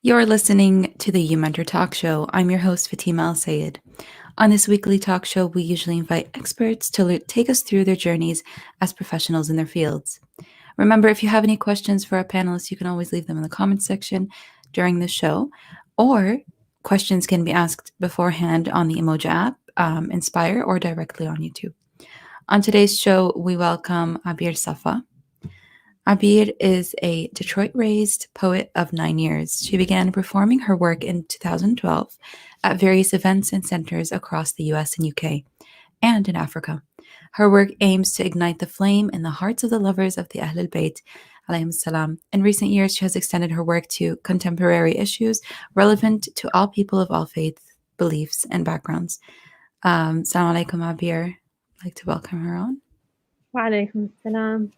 You're listening to the uMentor Talk Show. I'm your host, Fatima Al Sayed. On this weekly talk show, we usually invite experts to take us through their journeys as professionals in their fields. Remember, if you have any questions for our panelists, you can always leave them in the comments section during the show, or questions can be asked beforehand on the Emoji app, Inspire, or directly on YouTube. On today's show, we welcome Abir Safa. Abir is a Detroit raised poet of 9 years. She began performing her work in 2012 at various events and centers across the US and UK and in Africa. Her work aims to ignite the flame in the hearts of the lovers of the Ahlulbayt. In recent years, she has extended her work to contemporary issues relevant to all people of all faiths, beliefs, and backgrounds. Assalamu alaikum, Abir. I'd like to welcome her on. Wa alaikum salam.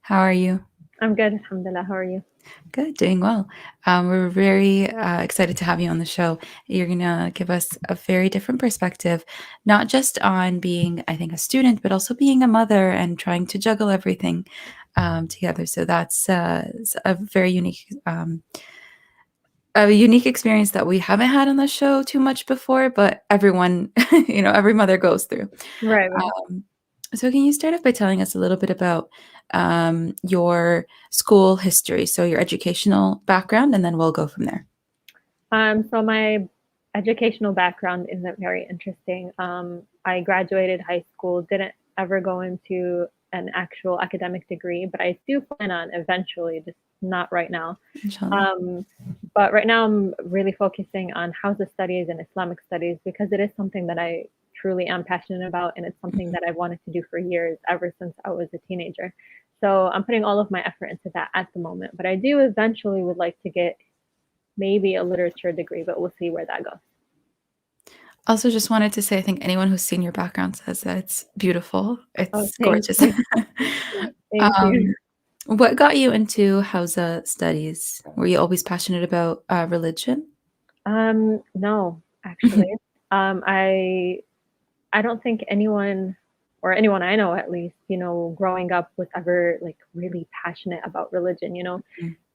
How are you? I'm good, alhamdulillah. How are you? Good, doing well. We're very excited to have you on the show. You're going to give us a very different perspective, not just on being, I think, a student, but also being a mother and trying to juggle everything together. So that's a very unique experience that we haven't had on the show too much before, but everyone, every mother goes through. Right. So can you start off by telling us a little bit about your school history, so your educational background, and then we'll go from there. So my educational background isn't very interesting. I graduated high school, didn't ever go into an actual academic degree, but I do plan on eventually, just not right now. But right now I'm really focusing on Hausa studies and Islamic studies because it is something that I truly am passionate about, and it's something that I wanted to do for years, ever since I was a teenager. So I'm putting all of my effort into that at the moment. But I do eventually would like to get maybe a literature degree, but we'll see where that goes. Also, just wanted to say, I think anyone who's seen your background says that it's beautiful. It's gorgeous. Thank you. What got you into Hausa studies? Were you always passionate about religion? No, actually. I don't think anyone, or anyone I know at least, growing up was ever like really passionate about religion.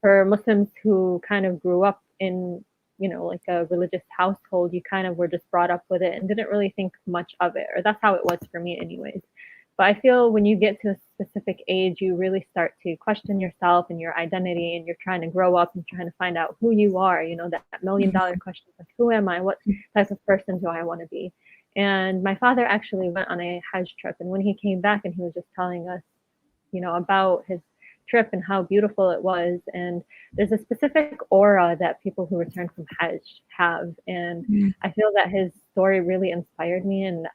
For Muslims who kind of grew up in, like a religious household, you kind of were just brought up with it and didn't really think much of it, or that's how it was for me anyways. But I feel when you get to a specific age, you really start to question yourself and your identity, and you're trying to grow up and trying to find out who you are, that $1,000,000 question, like, who am I? What type of person do I want to be? And my father actually went on a Hajj trip, and when he came back and he was just telling us, about his trip and how beautiful it was. And there's a specific aura that people who return from Hajj have. And I feel that his story really inspired me. And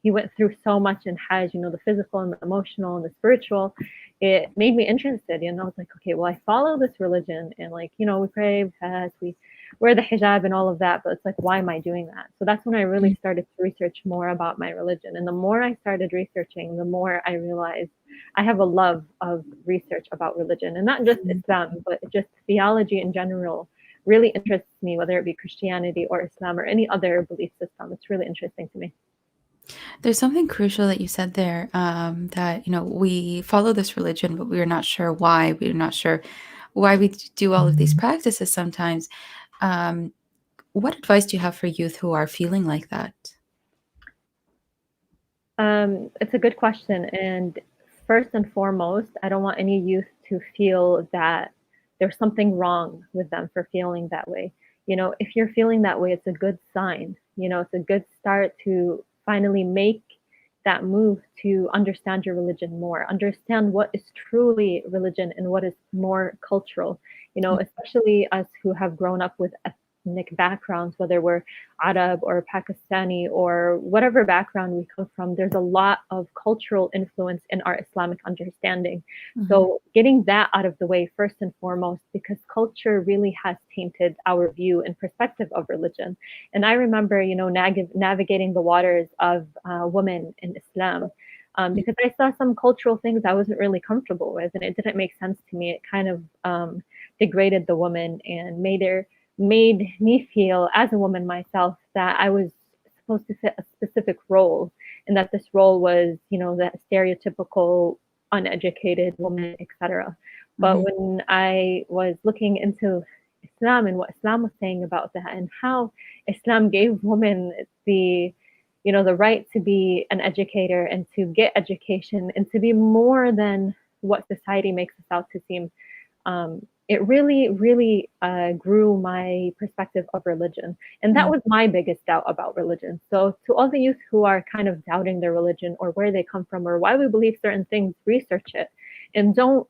he went through so much in Hajj, the physical and the emotional and the spiritual. It made me interested. I was like, okay, well, I follow this religion, and we pray, we fast, we wear the hijab and all of that, but it's like, why am I doing that? So that's when I really started to research more about my religion. And the more I started researching, the more I realized I have a love of research about religion, and not just Islam, but just theology in general really interests me, whether it be Christianity or Islam or any other belief system. It's really interesting to me. There's something crucial that you said there, that, we follow this religion, but we're not sure why. We're not sure why we do all of these practices sometimes. What advice do you have for youth who are feeling like that? It's a good question. And first and foremost, I don't want any youth to feel that there's something wrong with them for feeling that way. If you're feeling that way, it's a good sign. It's a good start to finally make that move to understand your religion more, understand what is truly religion and what is more cultural. Especially us who have grown up with ethnic backgrounds, whether we're Arab or Pakistani or whatever background we come from, there's a lot of cultural influence in our Islamic understanding. So getting that out of the way first and foremost, because culture really has tainted our view and perspective of religion. And I remember, navigating the waters of women in Islam. Because I saw some cultural things I wasn't really comfortable with, and it didn't make sense to me. It kind of degraded the woman and made me feel, as a woman myself, that I was supposed to fit a specific role, and that this role was, that stereotypical uneducated woman, etc. But when I was looking into Islam and what Islam was saying about that, and how Islam gave women the, the right to be an educator and to get education and to be more than what society makes us out to seem, it really, really grew my perspective of religion. And that was my biggest doubt about religion. So to all the youth who are kind of doubting their religion or where they come from or why we believe certain things, research it. And don't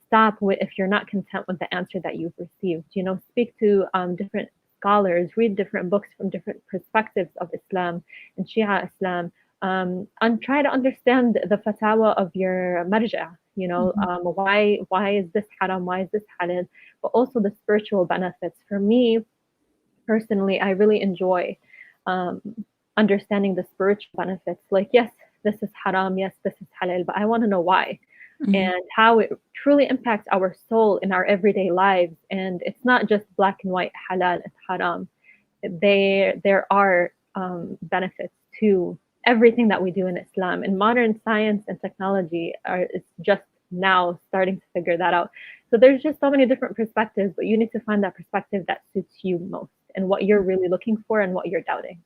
stop with if you're not content with the answer that you've received. Speak to different scholars, read different books from different perspectives of Islam and Shia Islam, and try to understand the fatwa of your marja. Why is this haram? Why is this halal? But also the spiritual benefits. For me personally, I really enjoy um, understanding the spiritual benefits. Like, yes, this is haram. Yes, this is halal. But I want to know why. And how it truly impacts our soul in our everyday lives. And it's not just black and white, halal and haram. There are benefits to everything that we do in Islam. And modern science and technology is just now starting to figure that out. So there's just so many different perspectives, but you need to find that perspective that suits you most and what you're really looking for and what you're doubting.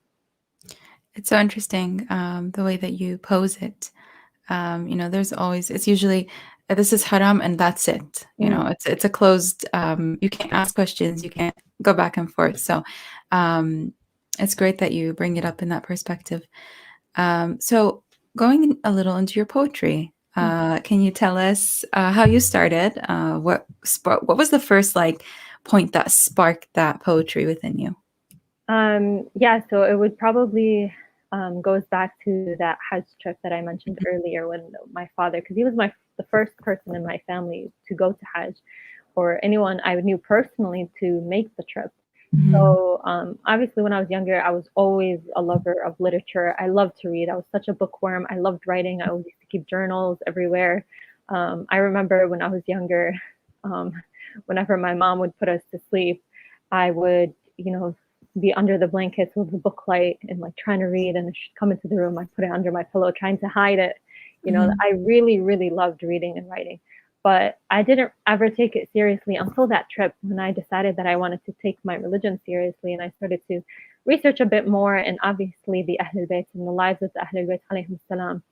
It's so interesting, the way that you pose it. There's always, it's usually, this is haram and that's it. It's a closed, you can't ask questions, you can't go back and forth. So it's great that you bring it up in that perspective. So going a little into your poetry, can you tell us how you started? What was the first point that sparked that poetry within you? Yeah, so it would probably goes back to that Hajj trip that I mentioned earlier when my father, because he was the first person in my family to go to Hajj, or anyone I knew personally to make the trip. So obviously when I was younger, I was always a lover of literature. I loved to read. I was such a bookworm. I loved writing. I always used to keep journals everywhere. I remember when I was younger, whenever my mom would put us to sleep, I would, be under the blankets with the book light and trying to read, and she'd come into the room, I'd put it under my pillow trying to hide it. I really, really loved reading and writing, but I didn't ever take it seriously until that trip when I decided that I wanted to take my religion seriously, and I started to research a bit more. And obviously the Ahlulbayt and the lives of the Ahlulbayt alayhim salam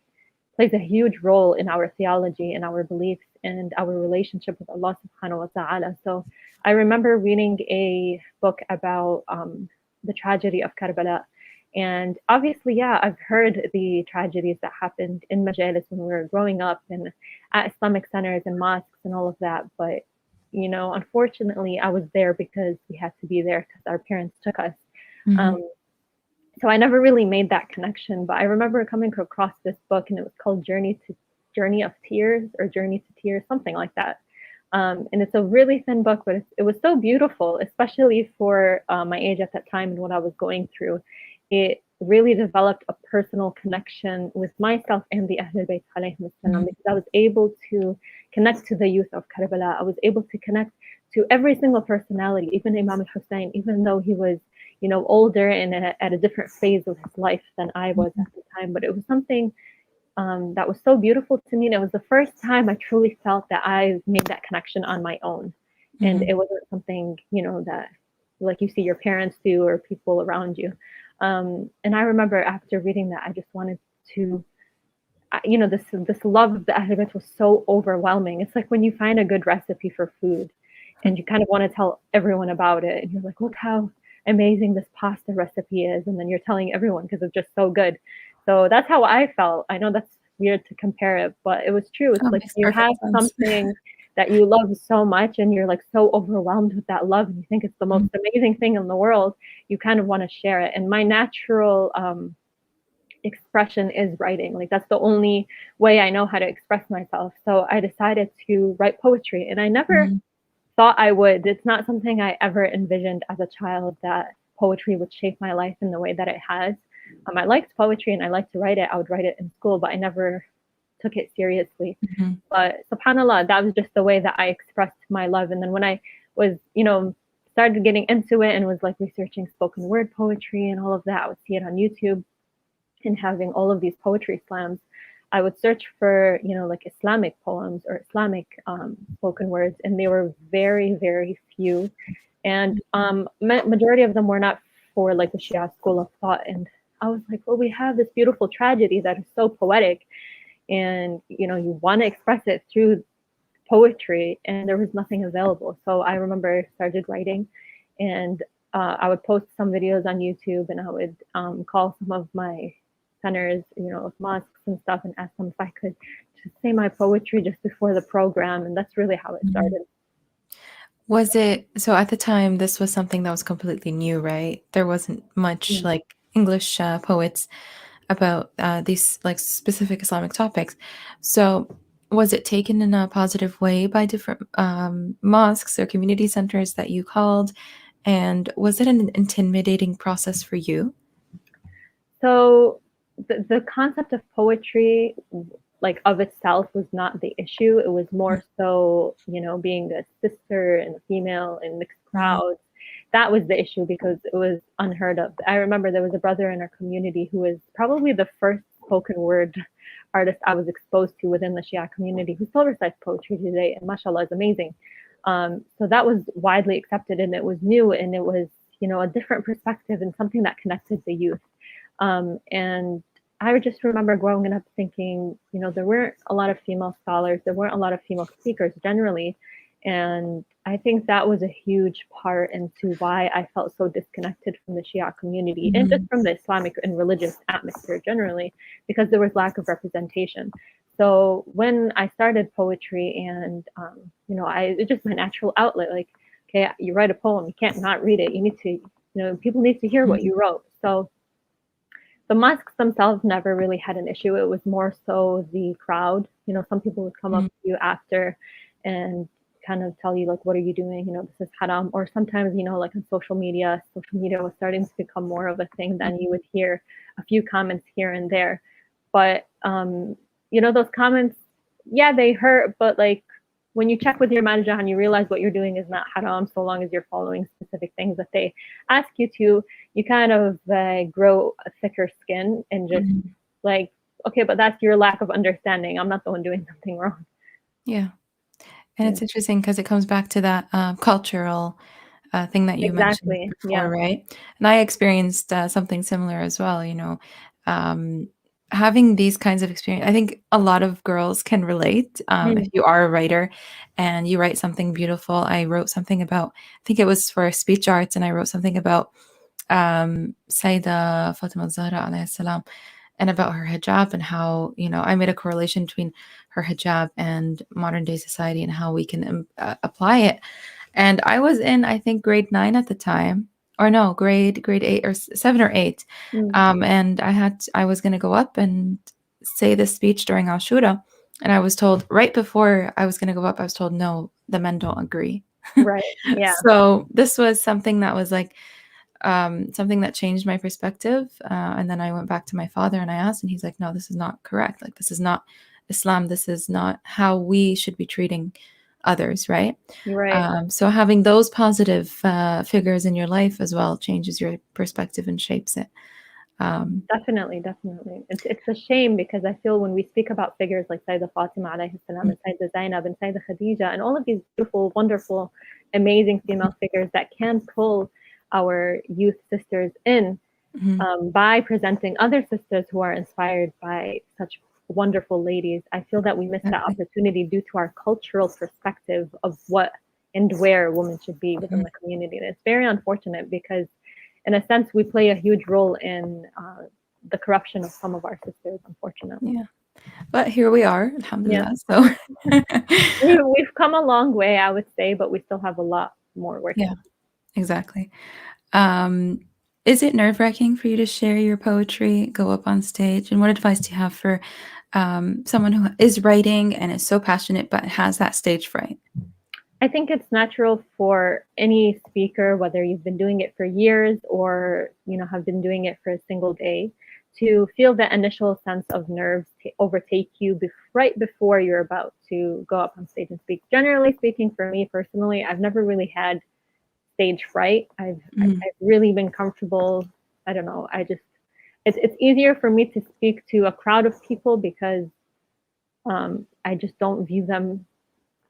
plays a huge role in our theology and our beliefs and our relationship with Allah subhanahu wa ta'ala. So I remember reading a book about the tragedy of Karbala. And obviously, yeah, I've heard the tragedies that happened in majalis when we were growing up and at Islamic centers and mosques and all of that. But, unfortunately, I was there because we had to be there because our parents took us. So I never really made that connection, but I remember coming across this book, and it was called Journey of Tears or Journey to Tears, something like that. And it's a really thin book, but it was so beautiful, especially for my age at that time and what I was going through. It really developed a personal connection with myself and the Ahlulbayt alayhim salam, because I was able to connect to the youth of Karbala. I was able to connect to every single personality, even Imam al-Hussein, even though he was older and at a different phase of his life than I was at the time. But it was something that was so beautiful to me. And it was the first time I truly felt that I made that connection on my own. And it wasn't something, that like you see your parents do or people around you. And I remember after reading that, I just wanted to, this love of the Ahlulbayt was so overwhelming. It's like when you find a good recipe for food and you kind of want to tell everyone about it. And you're like, look how amazing this pasta recipe is, and then you're telling everyone because it's just so good. So that's how I felt. I know that's weird to compare it, but it was true. It's like you have something that you love so much and you're so overwhelmed with that love and you think it's the most amazing thing in the world, you kind of want to share it. And my natural expression is writing. That's the only way I know how to express myself. So I decided to write poetry, and I never thought I would. It's not something I ever envisioned as a child that poetry would shape my life in the way that it has. I liked poetry and I liked to write it. I would write it in school, but I never took it seriously. But subhanAllah, that was just the way that I expressed my love. And then when I was, started getting into it and was researching spoken word poetry and all of that, I would see it on YouTube and having all of these poetry slams. I would search for, like Islamic poems or Islamic spoken words, and they were very, very few. And majority of them were not for like the Shia school of thought. And I was like, well, we have this beautiful tragedy that is so poetic, and you want to express it through poetry, and there was nothing available. So I remember I started writing, and I would post some videos on YouTube, and I would call some of my centers, of mosques and stuff, and ask them if I could just say my poetry just before the program, and that's really how it started. Was it so at the time? This was something that was completely new, right? There wasn't much Yeah. like English poets about these like specific Islamic topics. So, was it taken in a positive way by different mosques or community centers that you called? And was it an intimidating process for you? So the concept of poetry, like of itself, was not the issue. It was more so, being a sister and a female in mixed Mhm. crowds. That was the issue because it was unheard of. I remember there was a brother in our community who was probably the first spoken word artist I was exposed to within the Shia community, who still recites poetry today, and mashallah is amazing. So that was widely accepted, and it was new, and it was, a different perspective and something that connected the youth. And I would just remember growing up thinking, there weren't a lot of female scholars, there weren't a lot of female speakers generally. And I think that was a huge part into why I felt so disconnected from the Shia community and just Mhm. from the Islamic and religious atmosphere generally, because there was lack of representation. So when I started poetry, and it's just my natural outlet. Like, okay, you write a poem, you can't not read it. You need to, people need to hear what Mhm. you wrote. So the mosques themselves never really had an issue. It was more so the crowd. Some people would come up Mhm. to you after and kind of tell you, like, what are you doing? This is haram. Or sometimes, like on social media was starting to become more of a thing. Then you would hear a few comments here and there. But, those comments, yeah, they hurt. But like, when you check with your manager and you realize what you're doing is not haram, so long as you're following specific things that they ask you to, you kind of grow a thicker skin and just Mhm. like, okay, but that's your lack of understanding. I'm not the one doing something wrong. Yeah. And Yeah, it's interesting because it comes back to that cultural thing that you mentioned exactly. before, Yeah. right? And I experienced something similar as well, um, having these kinds of experience. I think a lot of girls can relate. If Mm, you are a writer and you write something beautiful, I wrote something about, I think it was for speech arts, and I wrote something about Sayyida Fatima Zahra alayhi salam, and about her hijab, and how, I made a correlation between her hijab and modern day society and how we can apply it. And I was in, I think, grade 9 at the time, or no, grade 8 or 7 or 8. mm, And I was going to go up and say this speech during Ashura. And I was told right before I was going to go up, I was told, no, the men don't agree. right. Yeah. So this was something that was like, something that changed my perspective. And then I went back to my father and I asked, and he's like, no, this is not correct. Like, this is not Islam. This is not how we should be treating others, right? You're right. So having those positive figures in your life as well changes your perspective and shapes it. Um, Definitely, definitely. It's a shame because I feel when we speak about figures like Sayyidah Fatima alayhi salam and Sayyidah Zainab and Sayyidah Khadija and all of these beautiful, wonderful, amazing female figures that can pull our youth sisters in, mhm, by presenting other sisters who are inspired by such wonderful ladies, I feel that we miss that exactly. opportunity due to our cultural perspective of what and where women should be within Mhm. the community. And it's very unfortunate because, in a sense, we play a huge role in the corruption of some of our sisters, unfortunately. Yeah. But here we are, Yeah. alhamdulillah. So We've come a long way, I would say, but we still have a lot more work yeah, to do. exactly. Um, is it nerve-wracking for you to share your poetry, go up on stage? And what advice do you have for someone who is writing and is so passionate but has that stage fright? I think it's natural for any speaker, whether you've been doing it for years or have been doing it for a single day, to feel the initial sense of nerves overtake you right before you're about to go up on stage and speak. Generally speaking, for me personally, I've never really had stage fright. Mhm. I've really been comfortable. I don't know. It's easier for me to speak to a crowd of people because I just don't view them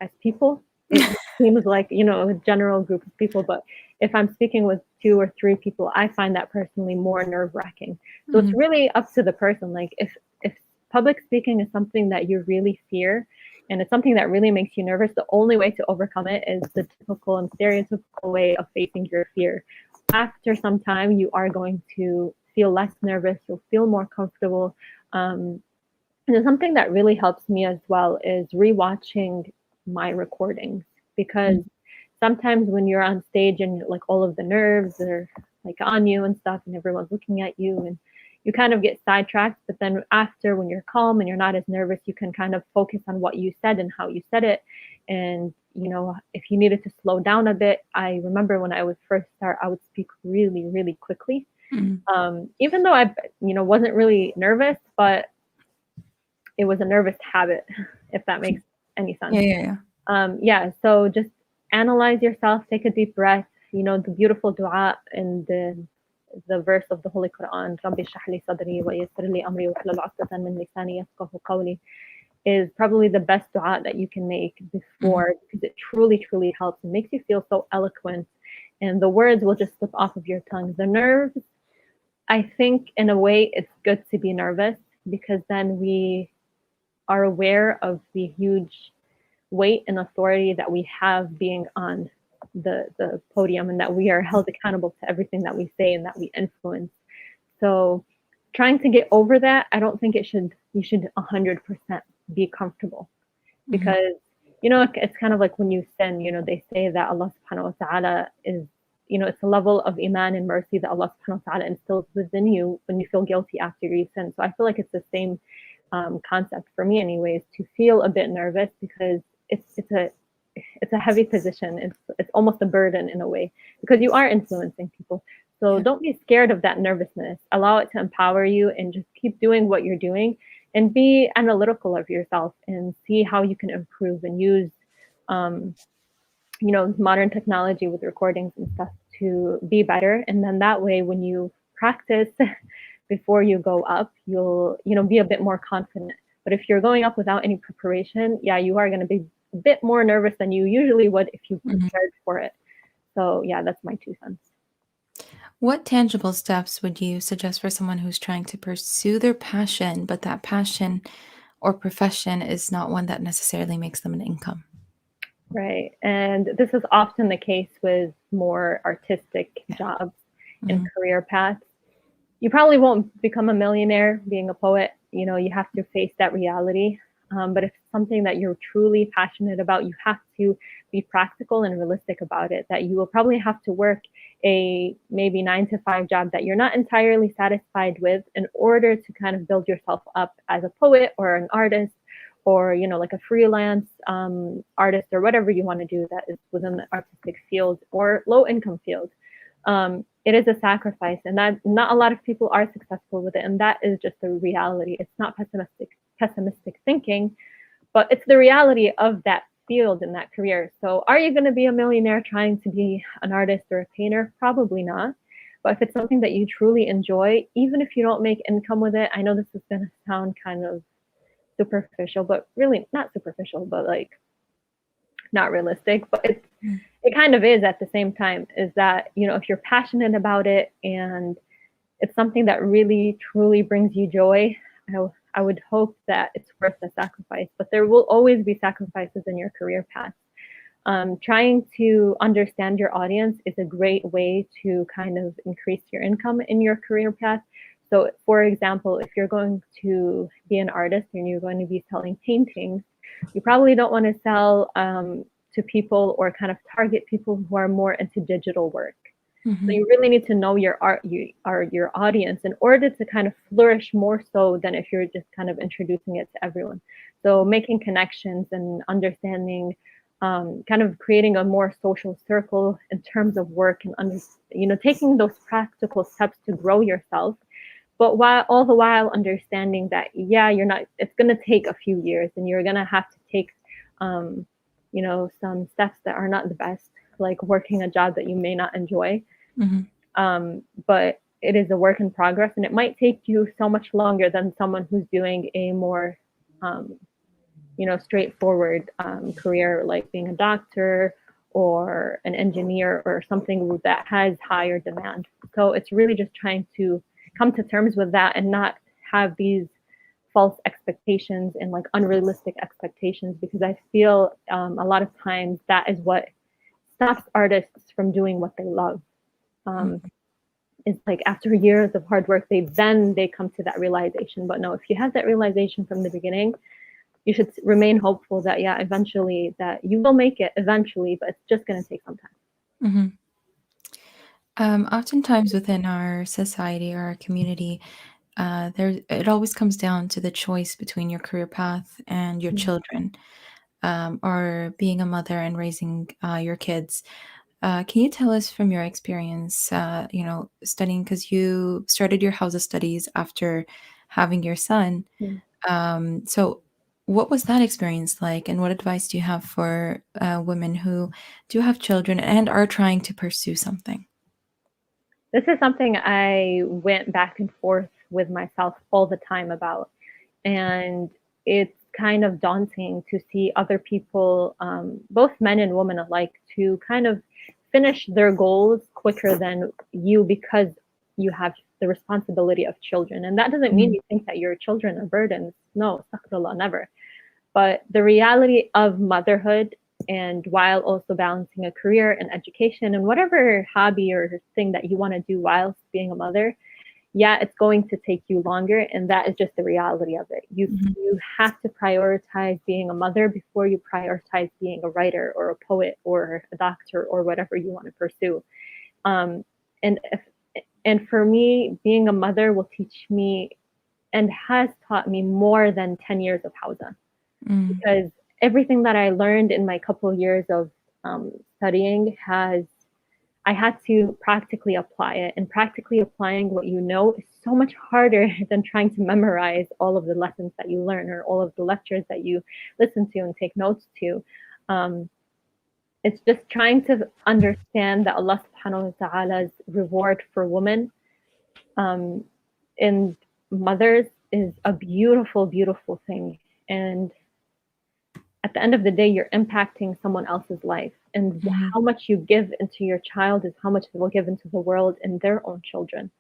as people. It seems like, a general group of people, but if I'm speaking with 2 or 3 people, I find that personally more nerve-wracking. So it's really up to the person. Like if public speaking is something that you really fear and it's something that really makes you nervous, the only way to overcome it is the typical and stereotypical way of facing your fear. After some time, you are going to feel less nervous, you'll feel more comfortable. And something that really helps me as well is rewatching my recordings, because sometimes when you're on stage and like all of the nerves are like on you and stuff and everyone's looking at you and you kind of get sidetracked, but then after, when you're calm and you're not as nervous, you can kind of focus on what you said and how you said it. And if you needed to slow down a bit, I remember when I would first start, I would speak really, really quickly. Even though I wasn't really nervous, but it was a nervous habit, if that makes any sense. So just analyze yourself, take a deep breath. The beautiful dua in the verse of the Holy Quran, Rabbi shrah li sadri wa yassir li amri wahlul 'uqdatan min lisani yafqahu qawli, is probably the best dua that you can make before, because it truly, truly helps. It makes you feel so eloquent, and the words will just slip off of your tongue. The nerves, I think in a way it's good to be nervous, because then we are aware of the huge weight and authority that we have being on the podium, and that we are held accountable to everything that we say and that we influence. So trying to get over that, I don't think you should 100% be comfortable, because it's kind of like when you sin, they say that Allah subhanahu wa ta'ala is, it's a level of iman and mercy that Allah subhanahu wa ta'ala instills within you when you feel guilty after you sin. So I feel like it's the same concept for me anyways, to feel a bit nervous, because it's a heavy position. It's almost a burden in a way, because you are influencing people. So don't be scared of that nervousness. Allow it to empower you, and just keep doing what you're doing, and be analytical of yourself and see how you can improve and use modern technology with recordings and stuff to be better. And then that way, when you practice before you go up, you'll be a bit more confident. But if you're going up without any preparation, you are going to be a bit more nervous than you usually would if you prepared for it. So that's my 2 cents. What tangible steps would you suggest for someone who's trying to pursue their passion, but that passion or profession is not one that necessarily makes them an income? Right. And this is often the case with more artistic jobs and career paths. You probably won't become a millionaire being a poet. You have to face that reality. But if it's something that you're truly passionate about, you have to be practical and realistic about it, that you will probably have to work a maybe 9-to-5 job that you're not entirely satisfied with in order to kind of build yourself up as a poet or an artist, or like a freelance artist, or whatever you want to do that is within the artistic field or low income field. It is a sacrifice, and that not a lot of people are successful with it, and that is just the reality. It's not pessimistic thinking, but it's the reality of that field and that career. So are you going to be a millionaire trying to be an artist or a painter? Probably not. But if it's something that you truly enjoy, even if you don't make income with it, I know this is going to sound kind of superficial, but really not superficial, but like not realistic, but it kind of is at the same time, is that, if you're passionate about it and it's something that really truly brings you joy, I would hope that it's worth the sacrifice. But there will always be sacrifices in your career path. Trying to understand your audience is a great way to kind of increase your income in your career path. So for example, if you're going to be an artist and you're going to be selling paintings, you probably don't want to sell to people or kind of target people who are more into digital work. So you really need to know your audience in order to kind of flourish more so than if you're just kind of introducing it to everyone. So making connections and understanding, kind of creating a more social circle in terms of work, and taking those practical steps to grow yourself. But all the while understanding that, it's going to take a few years, and you're going to have to take, some steps that are not the best, like working a job that you may not enjoy. But it is a work in progress, and it might take you so much longer than someone who's doing a more, straightforward career like being a doctor or an engineer or something that has higher demand. So it's really just trying to come to terms with that and not have these false expectations and like unrealistic expectations, because I feel a lot of times that is what stops artists from doing what they love. It's like after years of hard work, they come to that realization. But no, if you have that realization from the beginning, you should remain hopeful that eventually that you will make it eventually, but it's just going to take some time. Oftentimes within our society or our community, it always comes down to the choice between your career path and your children, or being a mother and raising your kids. Can you tell us from your experience, studying, because you started your house of studies after having your son. So what was that experience like, and what advice do you have for women who do have children and are trying to pursue something? This is something I went back and forth with myself all the time about. And it's kind of daunting to see other people, both men and women alike, to kind of finish their goals quicker than you because you have the responsibility of children. And that doesn't mean you think that your children are burdens. No, astaghfirullah, never. But the reality of motherhood, and while also balancing a career and education and whatever hobby or thing that you want to do whilst being a mother, it's going to take you longer, and that is just the reality of it. You have to prioritize being a mother before you prioritize being a writer or a poet or a doctor or whatever you want to pursue. And for me, being a mother will teach me and has taught me more than 10 years of Hausa. Because everything that I learned in my couple of years of studying I had to practically apply it, and practically applying what you know is so much harder than trying to memorize all of the lessons that you learn or all of the lectures that you listen to and take notes to. It's just trying to understand that Allah subhanahu wa ta'ala's reward for women and mothers is a beautiful, beautiful thing. And at the end of the day, you're impacting someone else's life. And how much you give into your child is how much they will give into the world and their own children.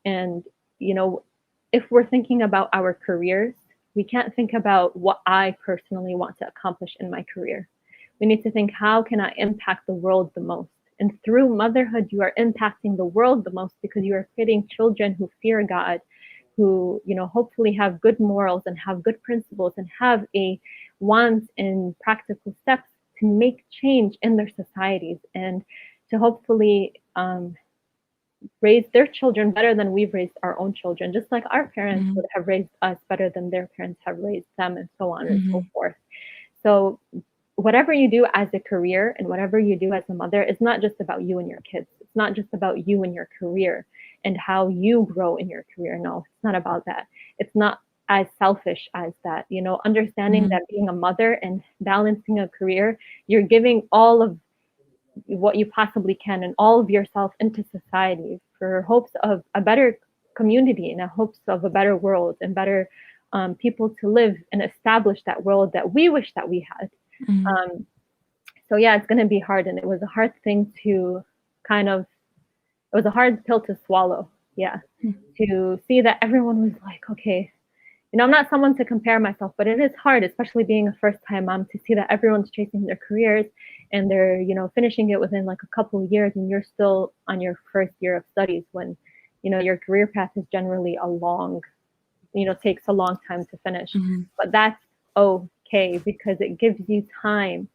And, if we're thinking about our careers, we can't think about what I personally want to accomplish in my career. We need to think, how can I impact the world the most? And through motherhood, you are impacting the world the most, because you are creating children who fear God, who, hopefully have good morals and have good principles and have a want and practical steps to make change in their societies, and to hopefully raise their children better than we've raised our own children, just like our parents would have raised us better than their parents have raised them, and so on and so forth. So whatever you do as a career and whatever you do as a mother is not just about you and your kids. It's not just about you and your career and how you grow in your career. No, it's not about that. It's not as selfish as that. Understanding that being a mother and balancing a career, you're giving all of what you possibly can and all of yourself into society for hopes of a better community and hopes of a better world and better people to live and establish that world that we wish that we had. So it's going to be hard, and it was a hard thing to it was a hard pill to swallow. To see that everyone was like, okay, I'm not someone to compare myself, but it is hard, especially being a first-time mom, to see that everyone's chasing their careers and they're, finishing it within like a couple of years, and you're still on your first year of studies when, your career path is generally takes a long time to finish. But that's okay, because it gives you time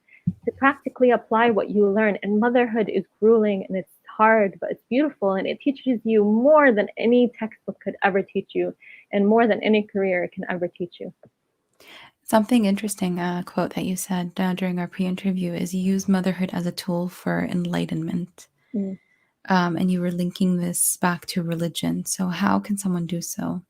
to practically apply what you learn. And motherhood is grueling and it's hard, but it's beautiful, and it teaches you more than any textbook could ever teach you, and more than any career can ever teach you. Something interesting, quote that you said during our pre-interview is you use motherhood as a tool for enlightenment. And you were linking this back to religion. So how can someone do so?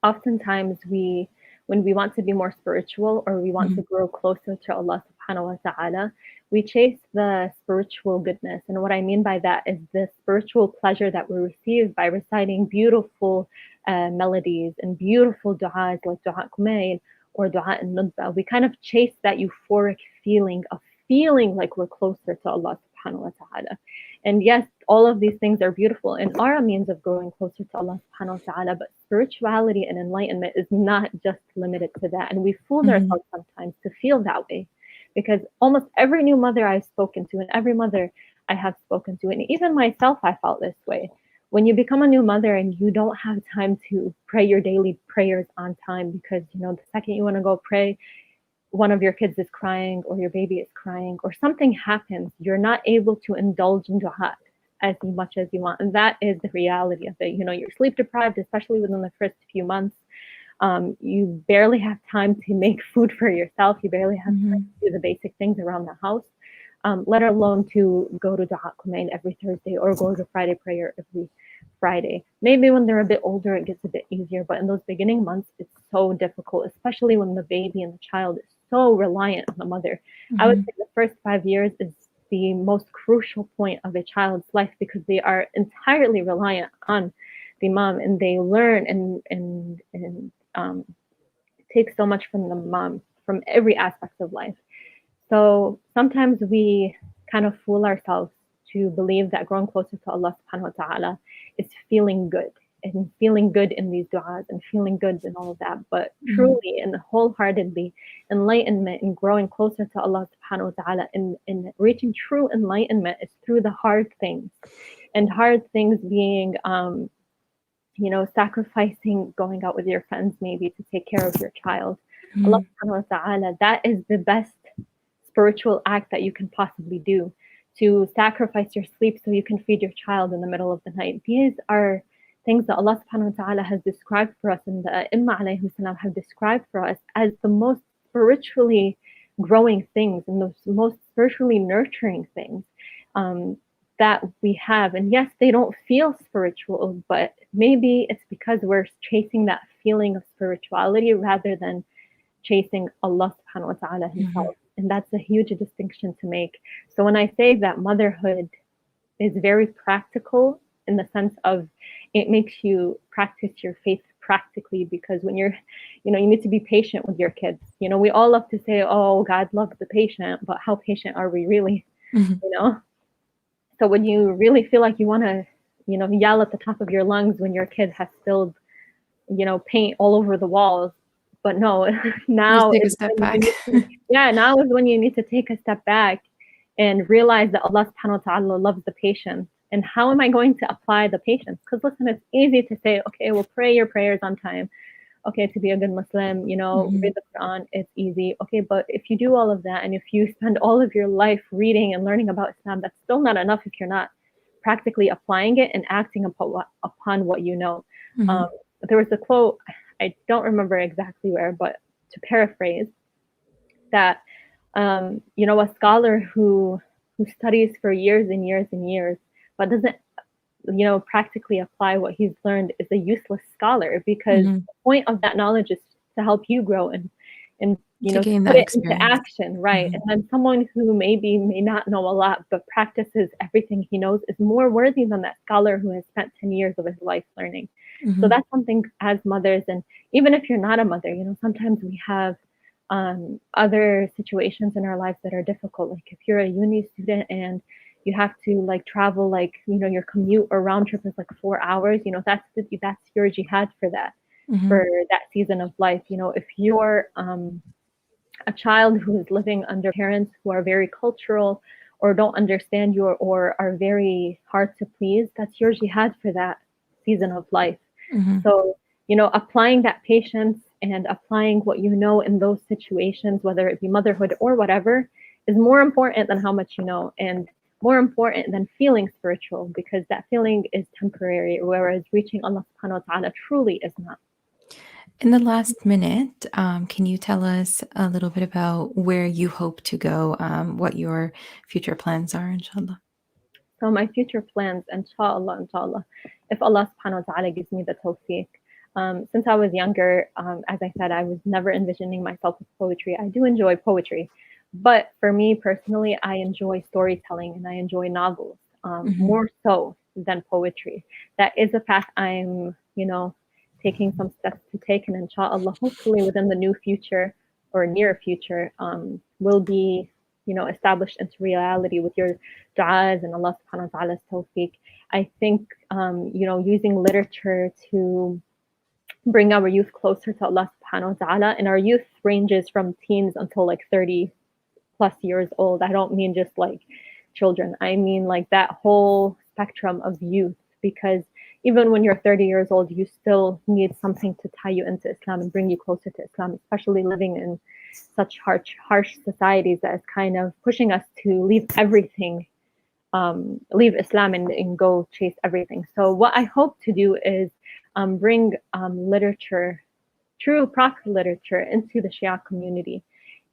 Oftentimes when we want to be more spiritual, or we want to grow closer to Allah subhanahu wa ta'ala, we chase the spiritual goodness. And what I mean by that is the spiritual pleasure that we receive by reciting beautiful melodies and beautiful du'as like Du'a Kumail, or dua al-nudba, we kind of chase that euphoric feeling of feeling like we're closer to Allah subhanahu wa ta'ala. And yes, all of these things are beautiful and are a means of growing closer to Allah subhanahu wa ta'ala, but spirituality and enlightenment is not just limited to that. And we fooled ourselves sometimes to feel that way, because almost every new mother I've spoken to and every mother I have spoken to, and even myself, I felt this way. When you become a new mother and you don't have time to pray your daily prayers on time, because the second you want to go pray, one of your kids is crying or your baby is crying or something happens, you're not able to indulge in dua as much as you want. And that is the reality of it. You're sleep deprived, especially within the first few months. You barely have time to make food for yourself. You barely have time to do the basic things around the house, let alone to go to Dua Kumain every Thursday or go to Friday prayer every Friday. Maybe when they're a bit older, it gets a bit easier. But in those beginning months, it's so difficult, especially when the baby and the child is so reliant on the mother. I would say the first 5 years is the most crucial point of a child's life, because they are entirely reliant on the mom, and they learn and take so much from the mom from every aspect of life. So sometimes we kind of fool ourselves to believe that growing closer to Allah subhanahu wa ta'ala is feeling good and feeling good in these du'as and feeling good in all of that. But truly and wholeheartedly, enlightenment and growing closer to Allah subhanahu wa ta'ala and reaching true enlightenment is through the hard things. And hard things being sacrificing going out with your friends maybe to take care of your child. Allah subhanahu wa ta'ala, that is the best spiritual act that you can possibly do, to sacrifice your sleep so you can feed your child in the middle of the night. These are things that Allah subhanahu wa ta'ala has described for us, and the Imma alayhi salam have described for us as the most spiritually growing things and the most spiritually nurturing things that we have. And yes, they don't feel spiritual, but maybe it's because we're chasing that feeling of spirituality rather than chasing Allah subhanahu wa ta'ala himself. And that's a huge distinction to make. So when I say that motherhood is very practical in the sense of it makes you practice your faith practically, because when you need to be patient with your kids. We all love to say, oh, God loves the patient, but how patient are we really? So when you really feel like you want to, yell at the top of your lungs when your kid has spilled, paint all over the walls, but no, now take a step back. Now is when you need to take a step back and realize that Allah subhanahu wa ta'ala loves the patience. And how am I going to apply the patience? Because listen, it's easy to say, okay, well, pray your prayers on time. Okay, to be a good Muslim, read the Quran, it's easy. Okay, but if you do all of that and if you spend all of your life reading and learning about Islam, that's still not enough if you're not practically applying it and acting upon what you know. There was a quote, I don't remember exactly where, but to paraphrase, that a scholar who studies for years and years and years, but doesn't practically apply what he's learned is a useless scholar, because the point of that knowledge is to help you grow and to gain put that it into action, right? And then someone who may not know a lot but practices everything he knows is more worthy than that scholar who has spent 10 years of his life learning. So that's something as mothers, and even if you're not a mother, sometimes we have other situations in our lives that are difficult. Like if you're a uni student and you have to travel, your commute or round trip is 4 hours, that's your jihad for that, for that season of life. If you're a child who is living under parents who are very cultural or don't understand you or are very hard to please, that's your jihad for that season of life. So, applying that patience and applying what you know in those situations, whether it be motherhood or whatever, is more important than how much you know, and more important than feeling spiritual, because that feeling is temporary, whereas reaching Allah subhanahu wa ta'ala truly is not. In the last minute, can you tell us a little bit about where you hope to go, what your future plans are, inshallah? So my future plans, inshallah, if Allah subhanahu wa ta'ala gives me the tawfiq. Since I was younger, as I said, I was never envisioning myself with poetry. I do enjoy poetry, but for me personally, I enjoy storytelling and I enjoy novels more so than poetry. That is a path I'm, taking some steps to take, and inshallah, hopefully within the new future or near future, will be, established into reality with your du'as and Allah subhanahu wa ta'ala's tawfiq. I think, using literature to bring our youth closer to Allah subhanahu wa ta'ala, and our youth ranges from teens until like 30 plus years old. I don't mean just like children. I mean like that whole spectrum of youth, because even when you're 30 years old, you still need something to tie you into Islam and bring you closer to Islam, especially living in such harsh societies that is kind of pushing us to leave everything, leave Islam and go chase everything. So what I hope to do is bring literature, true Prophet literature, into the Shia community,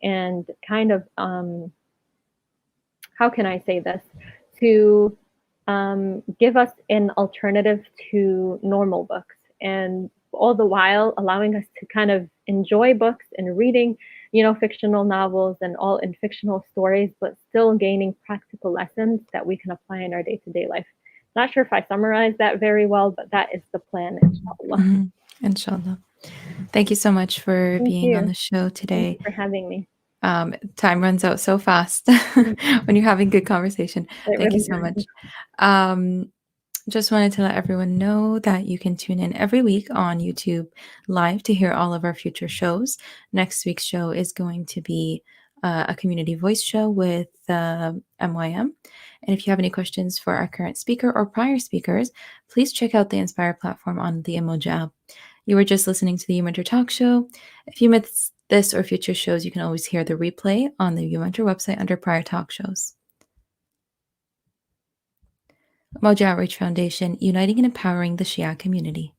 and kind of, how can I say this, to give us an alternative to normal books, and all the while allowing us to kind of enjoy books and reading, fictional novels and all in fictional stories, but still gaining practical lessons that we can apply in our day-to-day life. Not sure if I summarized that very well, but that is the plan, inshallah. Mm-hmm. Inshallah. Thank you so much for being on the show today. Thank you for having me. Time runs out so fast when you're having good conversation. Thank you so much. Just wanted to let everyone know that you can tune in every week on YouTube Live to hear all of our future shows. Next week's show is going to be a community voice show with MYM. And if you have any questions for our current speaker or prior speakers, please check out the Inspire platform on the Emoji app. You were just listening to the uMentor Talk Show. If you missed this or future shows, you can always hear the replay on the uMentor website under prior talk shows. Moja Outreach Foundation, uniting and empowering the Shia community.